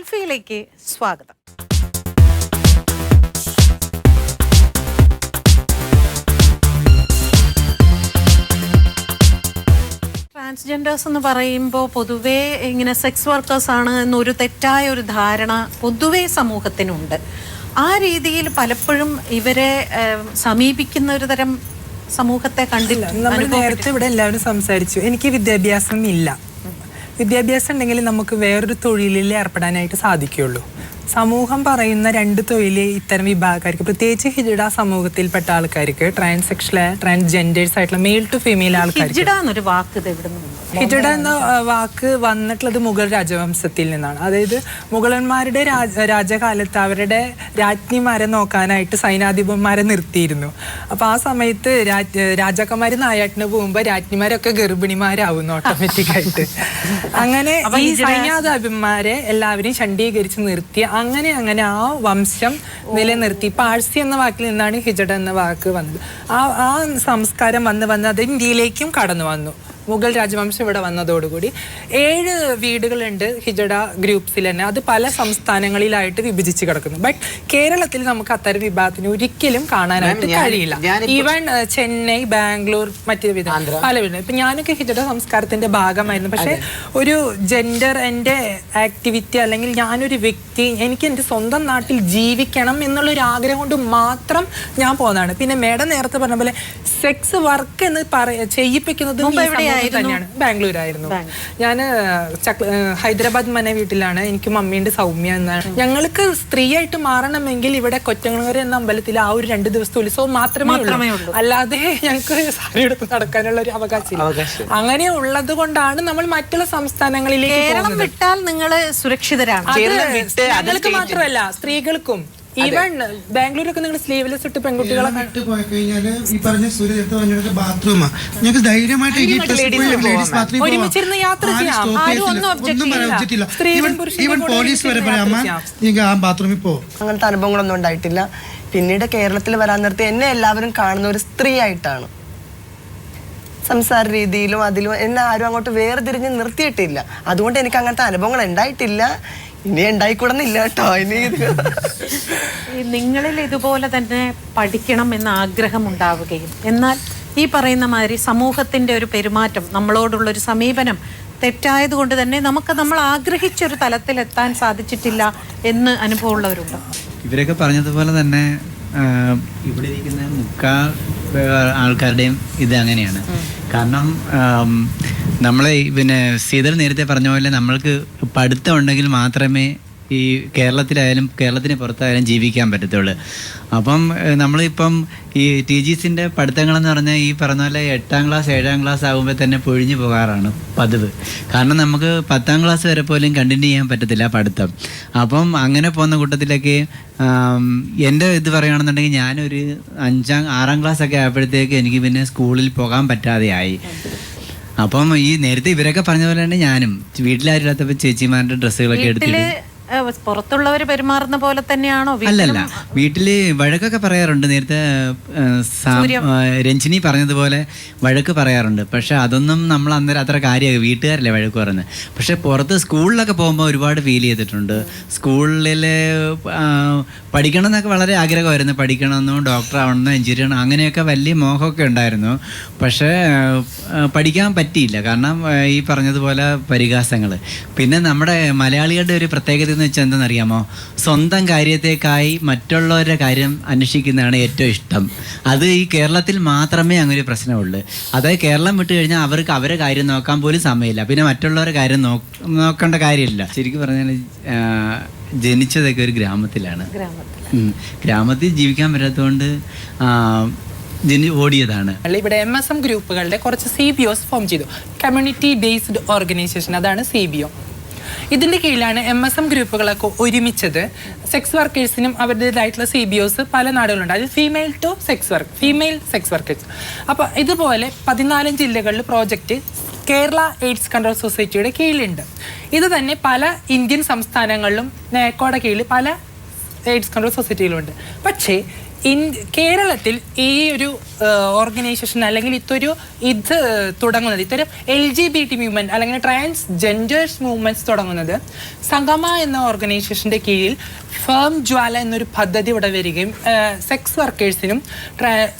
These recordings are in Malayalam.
സെൽഫിയിലേക്ക് സ്വാഗതം. ട്രാൻസ്ജെൻഡേഴ്സ് എന്ന് പറയുമ്പോൾ പൊതുവേ ഇങ്ങനെ സെക്സ് വർക്കേഴ്സ് ആണ് എന്നൊരു തെറ്റായ ഒരു ധാരണ പൊതുവേ സമൂഹത്തിനുണ്ട്. ആ രീതിയിൽ പലപ്പോഴും ഇവരെ സമീപിക്കുന്ന ഒരു തരം സമൂഹത്തെ കണ്ടില്ല. നമ്മൾ നേരത്തെ ഇവിടെ എല്ലാവരും സംസാരിച്ചു, എനിക്ക് വിദ്യാഭ്യാസം ഇല്ല. വിദ്യാഭ്യാസം ഉണ്ടെങ്കിൽ നമുക്ക് വേറൊരു തൊഴിലിൽ ഏർപ്പെടാനായിട്ട് സാധിക്കുകയുള്ളൂ. സമൂഹം പറയുന്ന രണ്ട് തൊഴിൽ ഇത്തരം വിഭാഗക്കാർക്ക്, പ്രത്യേകിച്ച് ഹിജഡ സമൂഹത്തിൽപ്പെട്ട ആൾക്കാർക്ക്, ട്രാൻസ്ജെൻഡേഴ്സ് ആയിട്ടുള്ള മെയിൽ ടു ഫീമെയിൽ ആൾക്കാർക്ക് ഹിജഡ എന്ന വാക്ക് വന്നിട്ടുള്ളത് മുഗൾ രാജവംശത്തിൽ നിന്നാണ്. അതായത് മുഗളന്മാരുടെ രാജകാലത്ത് അവരുടെ രാജ്ഞിമാരെ നോക്കാനായിട്ട് സൈനാധിപന്മാരെ നിർത്തിയിരുന്നു. അപ്പോൾ ആ സമയത്ത് രാജാക്കന്മാർ നായാട്ടിന് പോകുമ്പോൾ രാജ്ഞിമാരൊക്കെ ഗർഭിണിമാരാവുന്നു ഓട്ടോമാറ്റിക്കായിട്ട്. അങ്ങനെ ഈ സൈന്യാധിപന്മാരെ എല്ലാവരും ഷണ്ഡീകരിച്ച് നിർത്തി അങ്ങനെ ആ വംശം നിലനിർത്തി. പാഴ്സി എന്ന വാക്കിൽ നിന്നാണ് ഹിജഡ എന്ന വാക്ക് വന്നത്. ആ സംസ്കാരം വന്ന് അത് ഇന്ത്യയിലേക്കും കടന്നു വന്നു. മുഗൾ രാജവംശം ഇവിടെ വന്നതോടുകൂടി 7 വീടുകളുണ്ട് ഹിജഡ ഗ്രൂപ്പ്സിൽ തന്നെ. അത് പല സംസ്ഥാനങ്ങളിലായിട്ട് വിഭജിച്ച് കിടക്കുന്നു. ബട്ട് കേരളത്തിൽ നമുക്ക് അത്തരം വിഭാഗത്തിന് ഒരിക്കലും കാണാനായിട്ട് കഴിയില്ല. ഈവൻ ചെന്നൈ, ബാംഗ്ലൂർ, മറ്റു പല വീടുകൾ. ഇപ്പൊ ഞാനൊക്കെ ഹിജഡ സംസ്കാരത്തിന്റെ ഭാഗമായിരുന്നു. പക്ഷെ ഒരു ജെൻഡർ എൻ്റെ ആക്ടിവിറ്റി അല്ലെങ്കിൽ ഞാനൊരു വ്യക്തി, എനിക്ക് എൻ്റെ സ്വന്തം നാട്ടിൽ ജീവിക്കണം എന്നുള്ളൊരു ആഗ്രഹം കൊണ്ട് മാത്രം ഞാൻ പോകുന്നതാണ്. പിന്നെ മേഡം നേരത്തെ പറഞ്ഞ പോലെ സെക്സ് വർക്ക് എന്ന് ചെയ്യിപ്പിക്കുന്നത് തന്നെയാണ്. ബാംഗ്ലൂരായിരുന്നു ഞാൻ. ഹൈദരാബാദ് മന വീട്ടിലാണ്. എനിക്ക് മമ്മിയുണ്ട്, സൗമ്യ എന്നാണ്. ഞങ്ങൾക്ക് സ്ത്രീയായിട്ട് മാറണമെങ്കിൽ ഇവിടെ കൊറ്റങ്ങണൂർ എന്ന അമ്പലത്തിൽ ആ ഒരു 2 ദിവസത്തെ ഉത്സവം മാത്രമേ ഉള്ളൂ. അല്ലാതെ ഞങ്ങൾക്ക് സാരി എടുത്ത് നടക്കാനുള്ള ഒരു അവകാശം അങ്ങനെ ഉള്ളത് കൊണ്ടാണ് നമ്മൾ മറ്റുള്ള സംസ്ഥാനങ്ങളിലേക്ക് വിട്ടാൽ നിങ്ങൾ സുരക്ഷിതരാണ്. ഞങ്ങൾക്ക് മാത്രമല്ല സ്ത്രീകൾക്കും. ഈവൻ ബാംഗ്ലൂരൊക്കെ നിങ്ങൾ സ്ലീവ്ലെസ് ഇട്ട് പെൺകുട്ടികളെ പോയി കഴിഞ്ഞാൽ ഈ പറഞ്ഞ ബാത്റൂമാ ഞങ്ങൾക്ക് ധൈര്യമായിട്ട് ഒരുമിച്ചിരുന്ന് യാത്ര ചെയ്യാം. ഈവൻ പോലീസ് വരെ പറയാം ആ ബാത്റൂമിൽ പോകും. അങ്ങനത്തെ അനുഭവങ്ങളൊന്നും ഉണ്ടായിട്ടില്ല. പിന്നീട് കേരളത്തിൽ വരാൻ നിർത്തി എന്നെ എല്ലാവരും കാണുന്ന ഒരു സ്ത്രീ ആയിട്ടാണ്. സംസാര രീതിയിലും അതിലും എന്നെ ആരും അങ്ങോട്ട് വേർതിരിഞ്ഞ് നിർത്തിയിട്ടില്ല. അതുകൊണ്ട് എനിക്ക് അങ്ങനത്തെ അനുഭവങ്ങൾ ഉണ്ടായിട്ടില്ല. ഇനി ഉണ്ടായിക്കൂടുന്നില്ല കേട്ടോ. ഇനി നിങ്ങളിൽ ഇതുപോലെ തന്നെ പഠിക്കണം എന്ന ആഗ്രഹം ഉണ്ടാവുകയും എന്നാൽ ഈ പറയുന്ന മാതിരി സമൂഹത്തിന്റെ ഒരു പെരുമാറ്റം, നമ്മളോടുള്ളൊരു സമീപനം തെറ്റായത് കൊണ്ട് തന്നെ നമ്മൾ ആഗ്രഹിച്ചൊരു തലത്തിലെത്താൻ സാധിച്ചിട്ടില്ല എന്ന് അനുഭവമുള്ളവരുണ്ട്. ഇവരൊക്കെ പറഞ്ഞതുപോലെ തന്നെ ഇവിടെ ഇരിക്കുന്ന മുക്കാൽ ആൾക്കാരുടെയും ഇത് അങ്ങനെയാണ്. കാരണം നമ്മളെ പിന്നെ സീതൽ നേരത്തെ പറഞ്ഞ പോലെ നമ്മൾക്ക് പഠിത്തം ഉണ്ടെങ്കിൽ മാത്രമേ ഈ കേരളത്തിലായാലും കേരളത്തിന് പുറത്തായാലും ജീവിക്കാൻ പറ്റത്തുള്ളൂ. അപ്പം നമ്മളിപ്പം ഈ TGSന്റെ പഠിത്തങ്ങളെന്ന് പറഞ്ഞാൽ ഈ പറഞ്ഞ പോലെ 8ാം ക്ലാസ് 7ാം ക്ലാസ് ആകുമ്പോൾ തന്നെ പൊഴിഞ്ഞു പോകാറാണ് പതിവ്. കാരണം നമുക്ക് 10ാം ക്ലാസ് വരെ പോലും കണ്ടിന്യൂ ചെയ്യാൻ പറ്റത്തില്ല പഠിത്തം. അപ്പം അങ്ങനെ പോകുന്ന കൂട്ടത്തിലൊക്കെ എൻ്റെ ഇത് പറയുകയാണെന്നുണ്ടെങ്കിൽ ഞാനൊരു 6ാം ക്ലാസ്സൊക്കെ ആയപ്പോഴത്തേക്ക് എനിക്ക് പിന്നെ സ്കൂളിൽ പോകാൻ പറ്റാതെയായി. അപ്പം ഈ നേരത്തെ ഇവരൊക്കെ പറഞ്ഞ പോലെ തന്നെ ഞാനും വീട്ടിലാരില്ലാത്തപ്പോൾ ചേച്ചിമാരുടെ ഡ്രസ്സുകളൊക്കെ എടുത്തിട്ട് പുറത്തുള്ളവർ പെരുമാറുന്ന പോലെ തന്നെയാണോ? അല്ലല്ല, വീട്ടില് വഴക്കൊക്കെ പറയാറുണ്ട്. നേരത്തെ രഞ്ജിനി പറഞ്ഞതുപോലെ വഴക്ക് പറയാറുണ്ട്. പക്ഷെ അതൊന്നും നമ്മൾ അന്നേരം അത്ര കാര്യമായി, വീട്ടുകാരല്ലേ വഴക്ക് പറയുന്നത്. പക്ഷെ പുറത്ത് സ്കൂളിലൊക്കെ പോകുമ്പോൾ ഒരുപാട് ഫീൽ ചെയ്തിട്ടുണ്ട്. സ്കൂളിൽ പഠിക്കണം എന്നൊക്കെ വളരെ ആഗ്രഹമായിരുന്നു. പഠിക്കണമെന്നോ ഡോക്ടർ ആവണമെന്നോ എഞ്ചിനീയർ ആവണം അങ്ങനെയൊക്കെ വലിയ മോഹമൊക്കെ ഉണ്ടായിരുന്നു. പക്ഷേ പഠിക്കാൻ പറ്റിയില്ല. കാരണം ഈ പറഞ്ഞതുപോലെ പരിഹാസങ്ങൾ. പിന്നെ നമ്മുടെ മലയാളികളുടെ ഒരു പ്രത്യേകത എന്ന് വെച്ചാൽ എന്താണെന്നറിയാമോ? സ്വന്തം കാര്യത്തേക്കായി മറ്റുള്ളവരുടെ കാര്യം അന്വേഷിക്കുന്നതാണ് ഏറ്റവും ഇഷ്ടം. അത് ഈ കേരളത്തിൽ മാത്രമേ അങ്ങനെ ഒരു പ്രശ്നമുള്ളൂ. അതായത് കേരളം വിട്ട് കഴിഞ്ഞാൽ അവർക്ക് അവരെ കാര്യം നോക്കാൻ പോലും സമയമില്ല. പിന്നെ മറ്റുള്ളവരുടെ കാര്യം നോക്കേണ്ട കാര്യമില്ല. ശരിക്കും പറഞ്ഞാൽ ജനിച്ചതൊക്കെ ഒരു ഗ്രാമത്തിലാണ്. ഗ്രാമത്തിൽ ജീവിക്കാൻ പറ്റാത്തതുകൊണ്ട് ഓടിയതാണ്. ഇവിടെ MSM ഗ്രൂപ്പുകളുടെ കുറച്ച് CBOs ഫോം ചെയ്തു. കമ്മ്യൂണിറ്റി ബേസ്ഡ് ഓർഗനൈസേഷൻ, അതാണ് CBO. ഇതിൻ്റെ കീഴിലാണ് MSM ഗ്രൂപ്പുകളൊക്കെ ഒരുമിച്ചത്. സെക്സ് വർക്കേഴ്സിനും അവരുടേതായിട്ടുള്ള CBOs പല നാടുകളുണ്ട്. അത് ഫീമെയിൽ സെക്സ് വർക്കേഴ്സ്. അപ്പോൾ ഇതുപോലെ 14 ജില്ലകളിൽ പ്രോജക്റ്റ് കേരള എയ്ഡ്സ് കൺട്രോൾ സൊസൈറ്റിയുടെ കീഴിലുണ്ട്. ഇത് തന്നെ പല ഇന്ത്യൻ സംസ്ഥാനങ്ങളിലും നേക്കോടെ കീഴിൽ പല എയ്ഡ്സ് കൺട്രോൾ സൊസൈറ്റികളുണ്ട്. പക്ഷേ കേരളത്തിൽ ഈ ഒരു ഓർഗനൈസേഷൻ അല്ലെങ്കിൽ ഇത് തുടങ്ങുന്നത് ഇത്തരം LGBT മൂവ്മെന്റ് അല്ലെങ്കിൽ ട്രാൻസ്ജെൻഡേഴ്സ് മൂവ്മെന്റ്സ് തുടങ്ങുന്നത് സംഗമ എന്ന ഓർഗനൈസേഷന്റെ കീഴിൽ ഫേം ജ്വാല എന്നൊരു പദ്ധതി ഇവിടെ വരികയും സെക്സ് വർക്കേഴ്സിനും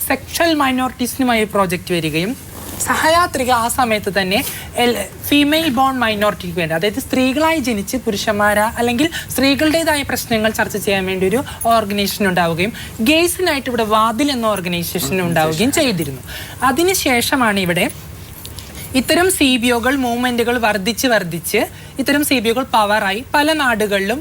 സെക്ഷൽ മൈനോറിറ്റീസിനുമായി പ്രോജക്റ്റ് വരികയും സഹയാത്രിക ആ സമയത്ത് തന്നെ ഫീമെയിൽ ബോൺ മൈനോറിറ്റിക്ക് വേണ്ടി, അതായത് സ്ത്രീകളായി ജനിച്ച് പുരുഷന്മാരാ അല്ലെങ്കിൽ സ്ത്രീകളുടേതായ പ്രശ്നങ്ങൾ ചർച്ച ചെയ്യാൻ വേണ്ടി ഒരു ഓർഗനൈസേഷൻ ഉണ്ടാവുകയും ഗെയ്സിനായിട്ട് ഇവിടെ വാതിൽ എന്ന ഓർഗനൈസേഷൻ ഉണ്ടാവുകയും ചെയ്തിരുന്നു. അതിനുശേഷമാണ് ഇവിടെ ഇത്തരം CBOകൾ മൂവ്മെന്റുകൾ വർദ്ധിച്ച് ഇത്തരം CBOകൾ പവറായി പല നാടുകളിലും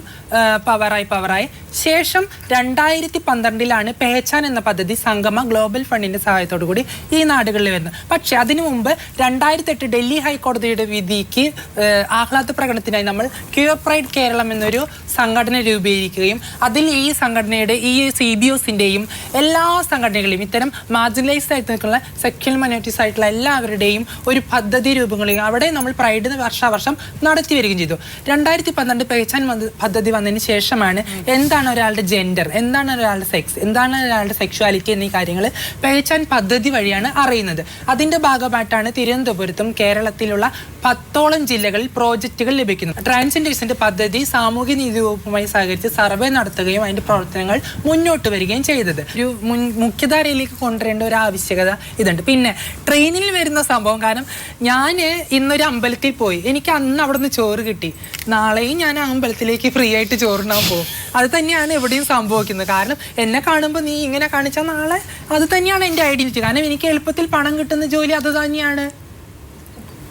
പവറായി ശേഷം 2012 പെഹച്ചാൻ എന്ന പദ്ധതി സംഗമ ഗ്ലോബൽ ഫണ്ടിന്റെ സഹായത്തോടു കൂടി ഈ നാടുകളിൽ വരുന്നത്. പക്ഷെ അതിനു മുമ്പ് 2008 ഡൽഹി ഹൈക്കോടതിയുടെ വിധിക്ക് ആഹ്ലാദ പ്രകടനത്തിനായി നമ്മൾ ക്യൂർ പ്രൈഡ് കേരളം എന്നൊരു സംഘടന രൂപീകരിക്കുകയും അതിൽ ഈ സംഘടനയുടെ ഈ CBOസിന്റെയും എല്ലാ സംഘടനകളെയും ഇത്തരം മാർജിനലൈസ്ഡ് ആയിട്ട് നിൽക്കുന്ന സെക്ഷൽ മൈനോറിറ്റീസ് ആയിട്ടുള്ള എല്ലാവരുടെയും ഒരു പദ്ധതി രൂപങ്ങളെയും അവിടെ നമ്മൾ പ്രൈഡ് വർഷാവർഷം നടത്തി വരികയും ചെയ്തു. 2012 പെഹച്ചാൻ പദ്ധതി വന്നതിന് ശേഷമാണ് എന്താണ് ഒരാളുടെ ജെൻഡർ, എന്താണ് ഒരാളുടെ സെക്സ്, എന്താണ് ഒരാളുടെ സെക്ഷുവാലിറ്റി എന്നീ കാര്യങ്ങൾ പെഹച്ചാൻ പദ്ധതി വഴിയാണ് അറിയുന്നത്. അതിന്റെ ഭാഗമായിട്ടാണ് തിരുവനന്തപുരത്തും കേരളത്തിലുള്ള 10ഓളം ജില്ലകളിൽ പ്രോജക്റ്റുകൾ ലഭിക്കുന്നത്. ട്രാൻസ്ജെൻഡേഴ്സിന്റെ പദ്ധതി സാമൂഹ്യ നീതി വകുപ്പുമായി സഹകരിച്ച് സർവേ നടത്തുകയും അതിന്റെ പ്രവർത്തനങ്ങൾ മുന്നോട്ട് വരികയും ചെയ്തത്. ഒരു മുഖ്യധാരയിലേക്ക് കൊണ്ടുവരേണ്ട ഒരു ആവശ്യകത ഇതുണ്ട്. പിന്നെ ട്രെയിനിൽ വരുന്ന സംഭവം, കാരണം ഞാൻ ഇന്നൊരു അമ്പലത്തിൽ പോയി, എനിക്ക് അന്ന് അവിടെ നിന്ന് ചോറ് കിട്ടി, നാളെയും ഞാൻ ആ അമ്പലത്തിലേക്ക് ഫ്രീ ആയിട്ട് ചോറിനാൻ പോകും. അത് തന്നെയാണ് എവിടെയും സംഭവിക്കുന്നത്. കാരണം എന്നെ കാണുമ്പോൾ നീ ഇങ്ങനെ കാണിച്ചാൽ നാളെ അത് തന്നെയാണ് എൻ്റെ ഐഡന്റിറ്റി. കാരണം എനിക്ക് എളുപ്പത്തിൽ പണം കിട്ടുന്ന ജോലി അത് തന്നെയാണ്.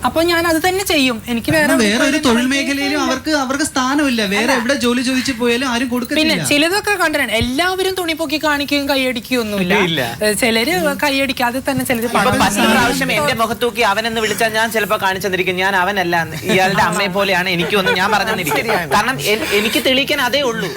അപ്പൊ ഞാൻ അത് തന്നെ ചെയ്യും. എനിക്ക് വേറെ ഒരു തൊഴിൽ മേഖലയിലും അവർക്ക് സ്ഥാനമില്ല. വേറെ എവിടെ ജോലി ചോദിച്ചു പോയാലും ആരും കൊടുക്കില്ല. പിന്നെ ചിലതൊക്കെ കണ്ടിട്ടുണ്ട്, എല്ലാവരും തുണി പൊക്കി കാണിക്കുകയും കൈയടിക്കുകയൊന്നുമില്ല. ചിലര് കൈയടിക്കാതെ തന്നെ ചിലര് പ്രാവശ്യം എന്റെ മുഖത്തൂക്കി അവനെന്ന് വിളിച്ചാൽ ഞാൻ ചിലപ്പോ കാണിച്ചു തന്നിരിക്കും ഞാൻ അവനല്ല, ഇയാളുടെ അമ്മയെ പോലെയാണ് എനിക്കൊന്നും ഞാൻ പറഞ്ഞു തന്നിരിക്കും. കാരണം എനിക്ക് തെളിയിക്കാൻ അതേ ഉള്ളൂ.